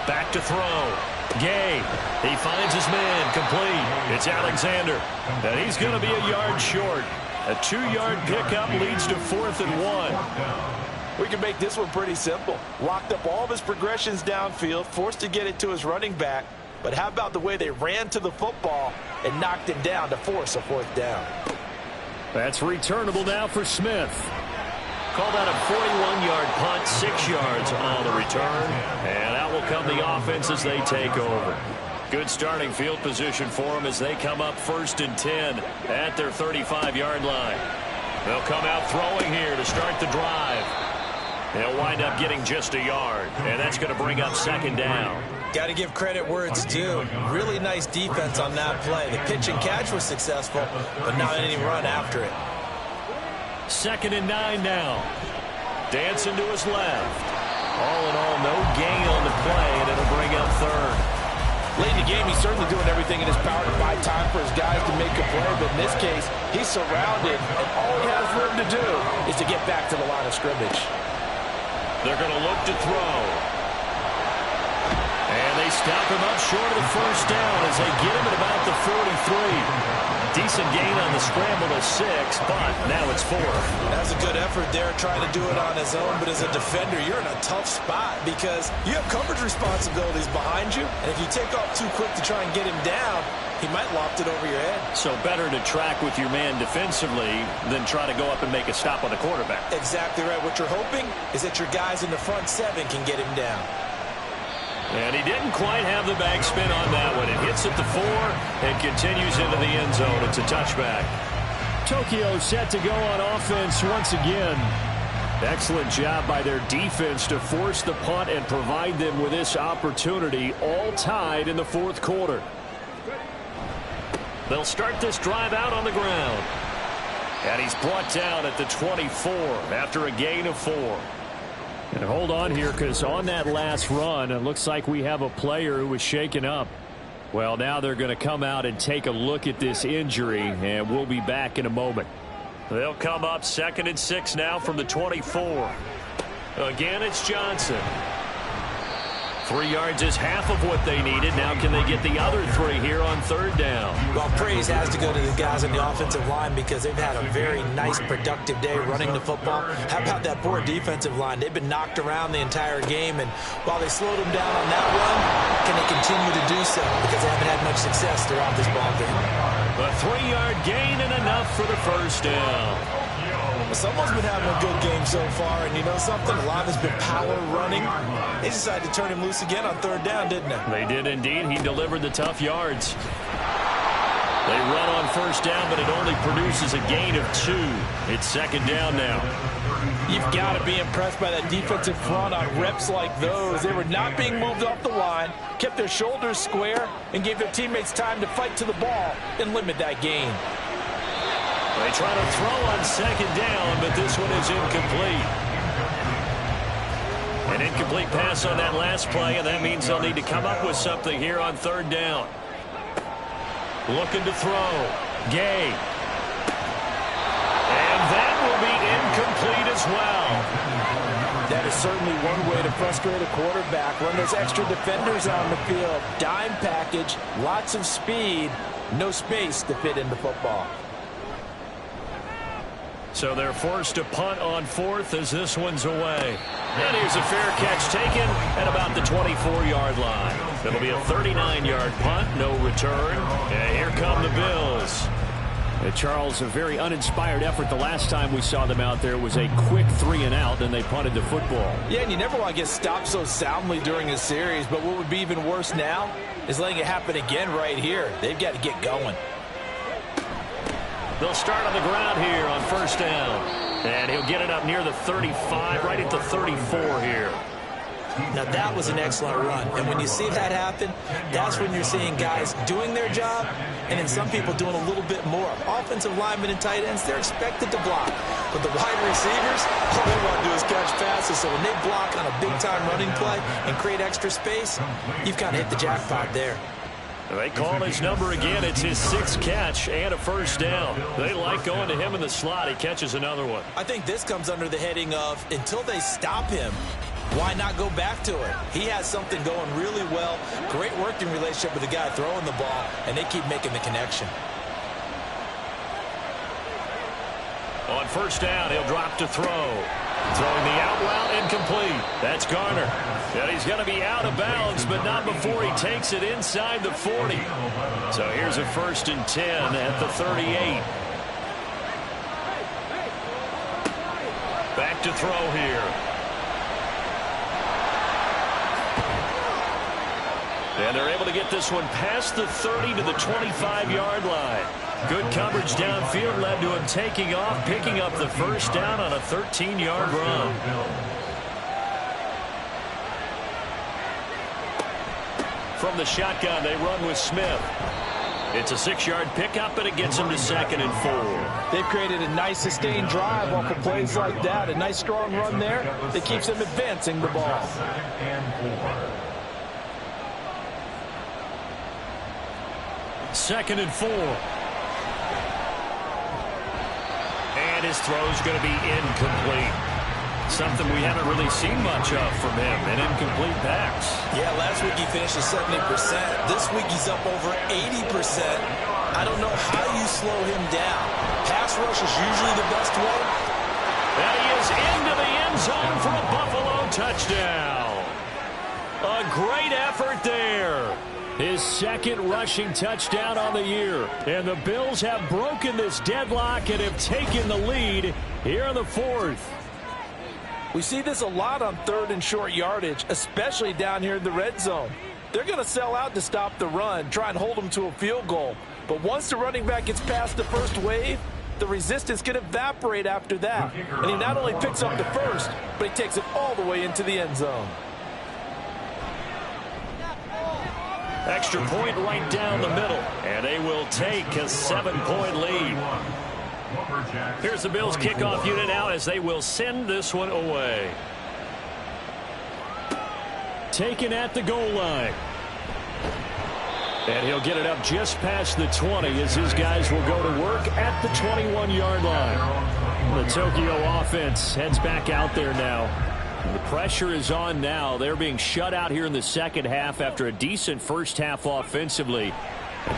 Back to throw. Gay. He finds his man. Complete. It's Alexander. And he's going to be a yard short. A 2-yard pickup leads to 4th and 1. We can make this one pretty simple. Locked up all of his progressions downfield, forced to get it to his running back. But how about the way they ran to the football and knocked him down to force a 4th down? That's returnable now for Smith. Call that a 41-yard punt, 6 yards on the return. And out will come the offense as they take over. Good starting field position for them as they come up 1st and 10 at their 35-yard line. They'll come out throwing here to start the drive. They'll wind up getting just a yard, and that's going to bring up 2nd down. Got to give credit where it's due. Really nice defense on that play. The pitch and catch was successful, but not any run after it. 2nd and 9 now. Dancing to his left. All in all, no gain on the play, and it'll bring up 3rd. Late in the game, he's certainly doing everything in his power to buy time for his guys to make a play, but in this case, he's surrounded, and all he has room to do is to get back to the line of scrimmage. They're going to look to throw. And they stop him up short of the 1st down as they get him at about the 43. Decent gain on the scramble to 6, but now it's 4th. That's a good effort there, trying to do it on his own, but as a defender, you're in a tough spot because you have coverage responsibilities behind you, and if you take off too quick to try and get him down, he might loft it over your head. So better to track with your man defensively than try to go up and make a stop on the quarterback. Exactly right. What you're hoping is that your guys in the front 7 can get him down. And he didn't quite have the back spin on that one. It hits at the 4 and continues into the end zone. It's a touchback. Tokyo set to go on offense once again. Excellent job by their defense to force the punt and provide them with this opportunity, all tied in the 4th quarter. They'll start this drive out on the ground. And he's brought down at the 24 after a gain of 4. And hold on here, because on that last run, it looks like we have a player who was shaken up. Well, now they're going to come out and take a look at this injury, and we'll be back in a moment. They'll come up 2nd and 6 now from the 24. Again, it's Johnson. 3 yards is half of what they needed. Now can they get the other 3 here on 3rd down? Well, praise has to go to the guys on the offensive line because they've had a very nice, productive day running the football. How about that poor defensive line? They've been knocked around the entire game, and while they slowed them down on that run, can they continue to do so? Because they haven't had much success throughout this ball game. A 3-yard gain and enough for the 1st down. Someone's been having a good game so far, and you know something? A lot has been power running. They decided to turn him loose again on 3rd down, didn't they? They did indeed. He delivered the tough yards. They run on 1st down, but it only produces a gain of 2. It's 2nd down now. You've got to be impressed by that defensive front on reps like those. They were not being moved off the line, kept their shoulders square, and gave their teammates time to fight to the ball and limit that gain. They try to throw on 2nd down, but this one is incomplete. An incomplete pass on that last play, and that means they'll need to come up with something here on 3rd down. Looking to throw. Gay. And that will be incomplete as well. That is certainly one way to frustrate a quarterback. Run those extra defenders on the field. Dime package, lots of speed, no space to fit in the football. So they're forced to punt on 4th as this one's away. And here's a fair catch taken at about the 24-yard line. It'll be a 39-yard punt, no return. And here come the Bills. Charles, a very uninspired effort. The last time we saw them out there was a quick 3 and out, then they punted the football. Yeah, and you never want to get stopped so soundly during a series, but what would be even worse now is letting it happen again right here. They've got to get going. They'll start on the ground here on 1st down. And he'll get it up near the 35, right at the 34 here. Now, that was an excellent run. And when you see that happen, that's when you're seeing guys doing their job and then some people doing a little bit more. Offensive linemen and tight ends, they're expected to block. But the wide receivers, all they want to do is catch passes. So when they block on a big-time running play and create extra space, you've kind of hit the jackpot there. They call his number again. It's his 6th catch and a 1st down. They like going to him in the slot. He catches another one. I think this comes under the heading of until they stop him, why not go back to it? He has something going really well. Great working relationship with the guy throwing the ball, and they keep making the connection. On 1st down, he'll drop to throw. Throwing the out route, incomplete. That's Garner. And he's going to be out of bounds, but not before he takes it inside the 40. So here's a 1st and 10 at the 38. Back to throw here. And they're able to get this one past the 30 to the 25-yard line. Good coverage downfield led to him taking off, picking up the 1st down on a 13-yard run. From the shotgun, they run with Smith. It's a 6-yard pickup, and it gets him to 2nd and 4. They've created a nice sustained drive off of plays like that. A nice strong run there that keeps them advancing the ball. 2nd and 4. 2nd and 4. And his throw's going to be incomplete. Something we haven't really seen much of from him, an incomplete pass. Yeah, last week he finished at 70%. This week he's up over 80%. I don't know how you slow him down. Pass rush is usually the best way. And he is into the end zone for a Buffalo touchdown. A great effort there. His 2nd rushing touchdown on the year. And the Bills have broken this deadlock and have taken the lead here in the 4th. We see this a lot on 3rd and short yardage, especially down here in the red zone. They're going to sell out to stop the run, try and hold them to a field goal. But once the running back gets past the first wave, the resistance can evaporate after that. And he not only picks up the 1st, but he takes it all the way into the end zone. Extra point right down the middle, and they will take a 7-point lead. Here's the Bills kickoff unit now as they will send this one away. Taken at the goal line. And he'll get it up just past the 20 as his guys will go to work at the 21-yard line. The Tokyo offense heads back out there now. The pressure is on now. They're being shut out here in the second half after a decent first half offensively.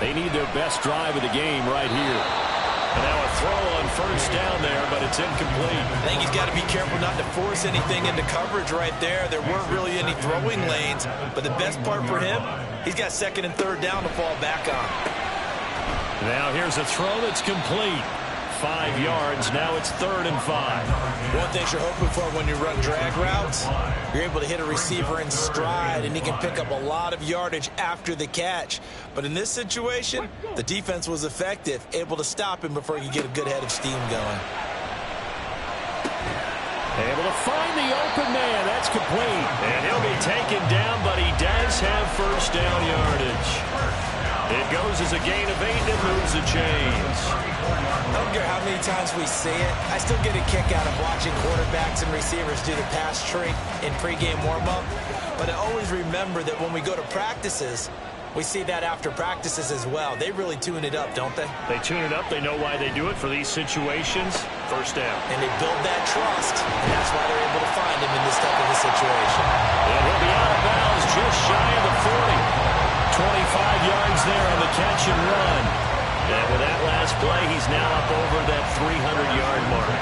They need their best drive of the game right here. And now a throw on first down there, but it's incomplete. I think he's got to be careful not to force anything into coverage right there. There weren't really any throwing lanes, but the best part for him, he's got second and third down to fall back on. Now here's a throw that's complete. 5 yards. Now it's 3rd and 5. One thing you're hoping for when you run drag routes, you're able to hit a receiver in stride, and he can pick up a lot of yardage after the catch. But in this situation, the defense was effective, able to stop him before he could get a good head of steam going. Able to find the open man. That's complete. And he'll be taken down, but he does have first down yardage. It goes as a gain of 8 and moves the chains. I don't care how many times we see it. I still get a kick out of watching quarterbacks and receivers do the pass tree in pregame warm-up. But I always remember that when we go to practices, we see that after practices as well. They really tune it up, don't they? They tune it up. They know why they do it for these situations. First down. And they build that trust, and that's why they're able to find him in this type of a situation. And he'll be out of bounds just shy of the 40. 25 yards there on the catch and run. And with that last play, he's now up over that 300-yard mark.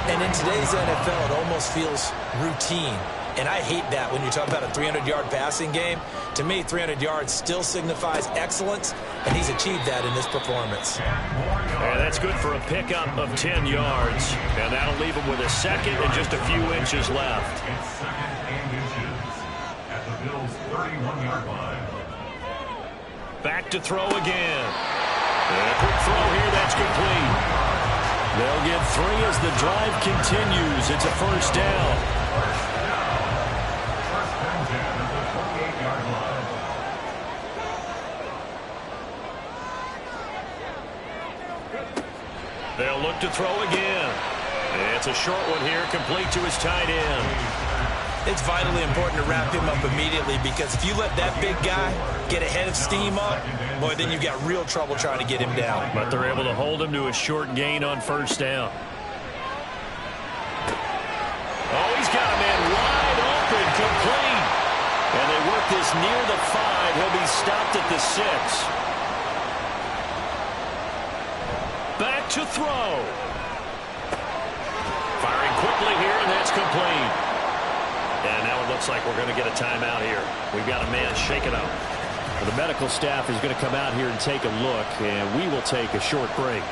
And in today's NFL, it almost feels routine. And I hate that when you talk about a 300-yard passing game. To me, 300 yards still signifies excellence, and he's achieved that in this performance. And that's good for a pickup of 10 yards. And that'll leave him with a second and just a few inches left. It's second and inches at the Bills' 31-yard line. Back to throw again. And a quick throw here, that's complete. They'll get 3 as the drive continues. It's a first down. First and 10 at the 28-yard line. They'll look to throw again. It's a short one here, complete to his tight end. It's vitally important to wrap him up immediately, because if you let that big guy get a head of steam up, boy, then you've got real trouble trying to get him down. But they're able to hold him to a short gain on first down. Oh, he's got a man wide open, complete. And they work this near the 5. He'll be stopped at the 6. Back to throw. Firing quickly here, and that's complete. And now it looks like we're going to get a timeout here. We've got a man shaken up. Well, the medical staff is going to come out here and take a look, and we will take a short break.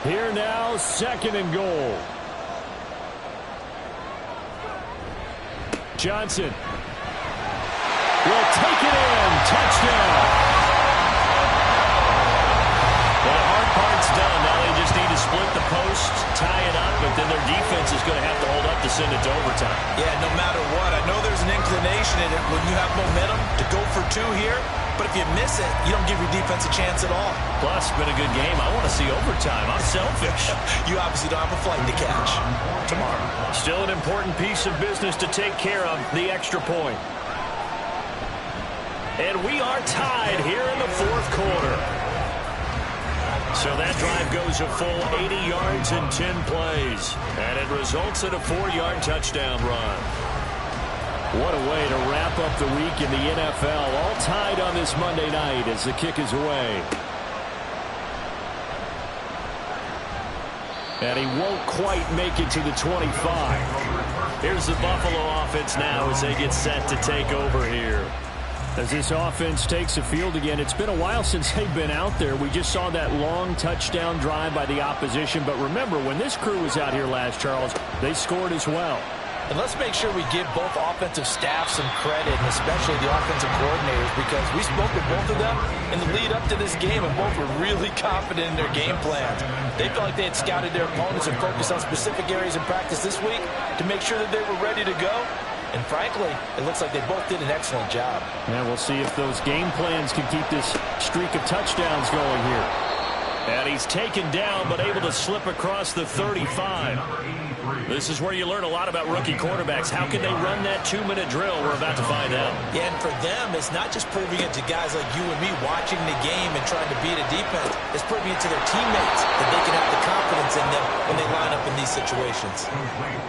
Here now, 2nd and goal. Johnson will take it in. Touchdown. Well, the hard part's done. Now they just need to split the post, tie it up, but then their defense is going to have to hold up to send it to overtime. Yeah, no matter what. I know there's an inclination in it when you have momentum to go for 2 here, but if you miss it, you don't give your defense a chance at all. Plus, it's been a good game. I want to see overtime. I'm selfish. You obviously don't have a flight to catch tomorrow. Still an important piece of business to take care of, the extra point. And we are tied here in the 4th quarter. So that drive goes a full 80 yards in 10 plays. And it results in a 4-yard touchdown run. What a way to wrap up the week in the NFL. All tied on this Monday night as the kick is away. And he won't quite make it to the 25. Here's the Buffalo offense now as they get set to take over here. As this offense takes the field again, it's been a while since they've been out there. We just saw that long touchdown drive by the opposition. But remember, when this crew was out here last, Charles, they scored as well. And let's make sure we give both offensive staffs some credit, and especially the offensive coordinators, because we spoke with both of them in the lead up to this game, and both were really confident in their game plans. They felt like they had scouted their opponents and focused on specific areas in practice this week to make sure that they were ready to go. And frankly, it looks like they both did an excellent job. And we'll see if those game plans can keep this streak of touchdowns going here. And he's taken down, but able to slip across the 35. This is where you learn a lot about rookie quarterbacks. How can they run that 2-minute drill? We're about to find out. Yeah, and for them, it's not just proving it to guys like you and me watching the game and trying to beat a defense. It's proving it to their teammates that they can have the confidence in them when they line up in these situations.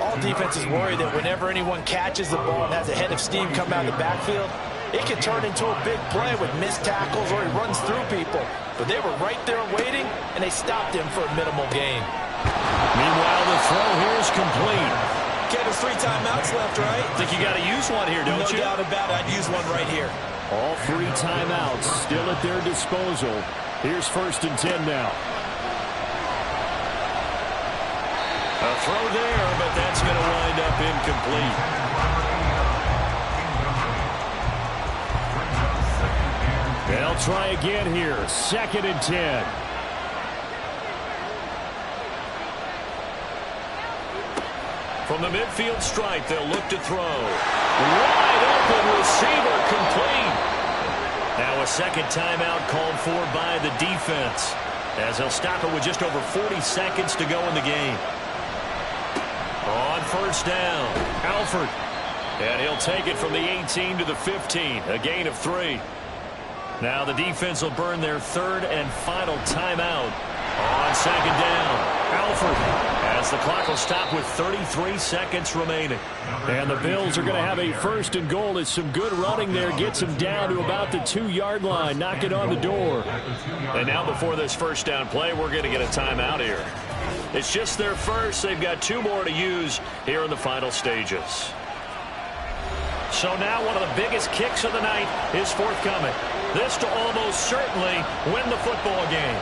All defenses worry that whenever anyone catches the ball and has a head of steam come out of the backfield, it can turn into a big play with missed tackles or he runs through people. But they were right there waiting, and they stopped him for a minimal gain. Meanwhile, the throw here is complete. Kevin's 3 timeouts left, right? Think you got to use one here, don't you? No doubt about it. I'd use one right here. All 3 timeouts still at their disposal. Here's 1st and 10 now. A throw there, but that's going to wind up incomplete. They'll try again here. 2nd and 10. From the midfield stripe, they'll look to throw. Wide open receiver, complete. Now a 2nd timeout called for by the defense, as they'll stop it with just over 40 seconds to go in the game. On 1st down, Alford. And he'll take it from the 18 to the 15, a gain of 3. Now the defense will burn their 3rd and final timeout. On 2nd down, Alford, as the clock will stop with 33 seconds remaining. And the Bills are going to have a 1st and goal. As some good running there gets them down to about the 2-yard line. Knock it on the door. And now before this 1st down play, we're going to get a timeout here. It's just their first. They've got 2 more to use here in the final stages. So now one of the biggest kicks of the night is forthcoming. This to almost certainly win the football game.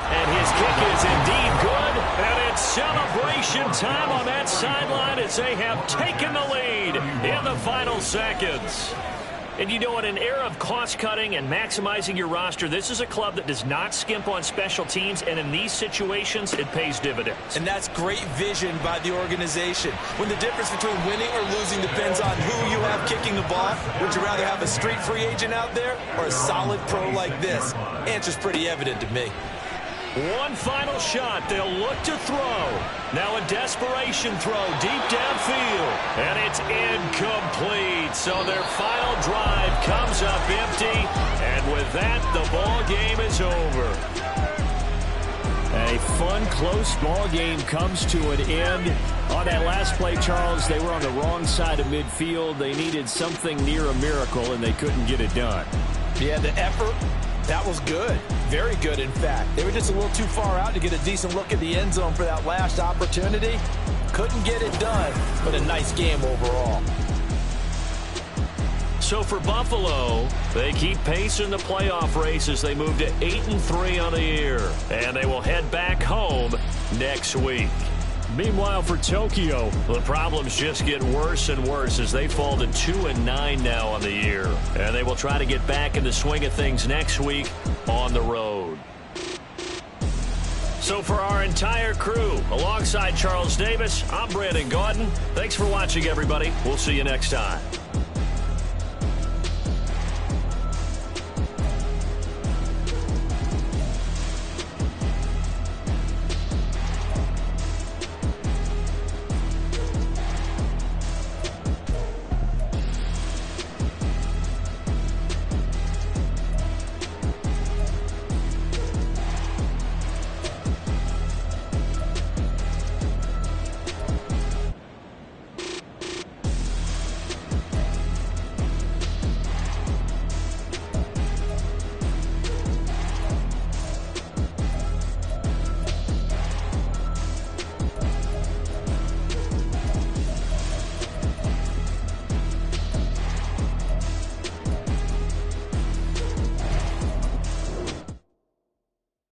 And his kick is indeed good. And it's celebration time on that sideline as they have taken the lead in the final seconds. And you know, in an era of cost-cutting and maximizing your roster, this is a club that does not skimp on special teams, and in these situations, it pays dividends. And that's great vision by the organization. When the difference between winning or losing depends on who you have kicking the ball, would you rather have a street free agent out there or a solid pro like this? Answer's pretty evident to me. One final shot. They'll look to throw. Now a desperation throw deep downfield. And it's incomplete. So their final drive comes up empty. And with that, the ball game is over. A fun, close ball game comes to an end. On that last play, Charles, they were on the wrong side of midfield. They needed something near a miracle, and they couldn't get it done. Yeah, the effort, that was good. Very good, in fact. They were just a little too far out to get a decent look at the end zone for that last opportunity. Couldn't get it done, but a nice game overall. So for Buffalo, they keep pace in the playoff race as they move to 8-3 on the year. And they will head back home next week. Meanwhile, for Tokyo, the problems just get worse and worse as they fall to 2-9 now on the year. And they will try to get back in the swing of things next week on the road. So for our entire crew, alongside Charles Davis, I'm Brandon Gaudin. Thanks for watching, everybody. We'll see you next time.